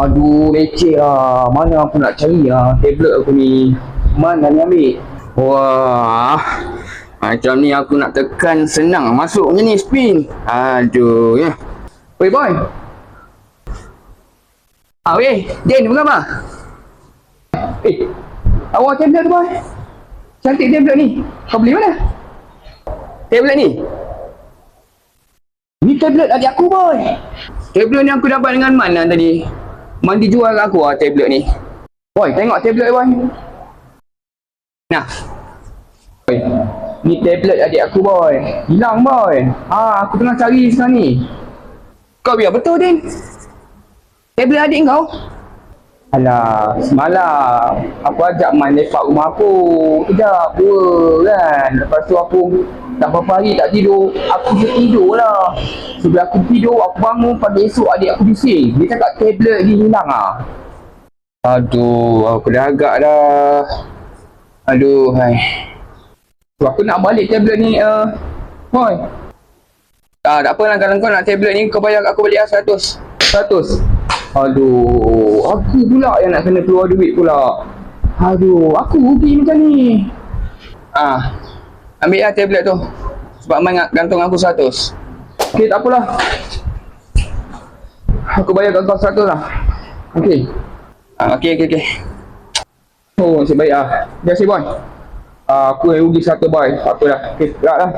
Aduh, leceh lah. Mana aku nak cari lah tablet aku ni. Mana ni ambil? Wah, macam ni aku nak tekan senang. Masuk macam ni spin. Aduh, ya. Oi, boy. Weh, Jen, apa khabar? Awak tablet tu, boy. Cantik tablet ni. Kau beli mana? Tablet ni? Ni tablet adik aku, boy. Tablet ni aku dapat dengan mana tadi? Man dijual kat aku tablet ni. Boy, tengok tablet boy. Nah. Boy, ni tablet adik aku, boy. Hilang, boy. Aku tengah cari sekarang ni. Kau biar betul, Din. Tablet adik kau? Alah, semalam aku ajak Man lepak rumah aku. Kejap, dua kan. Lepas tu aku tak berapa hari tak tidur. Aku tidur lah. Sebelum aku tidur, aku bangun pagi esok adik aku bising. Dia cakap tablet dia hilang lah. Aduh, aku dah agak dah. Aduh, hai. Aku nak balik tablet ni, Boy. Tak apa lah, kalau kau nak tablet ni, kau bayar aku balik lah 100. 100. Aduh, aku pula yang nak kena keluar duit pula. Aduh, aku rugi macam ni. Ambil lah tablet tu. Sebab Man gantung aku 100. Okey, tak apalah. Aku bayar kau 100 lah. Okey. Okey. Oh, nasib baik lah. Biasa boy. Aku yang rugi 1 boy. Tak apa dah. Okey, gerak lah.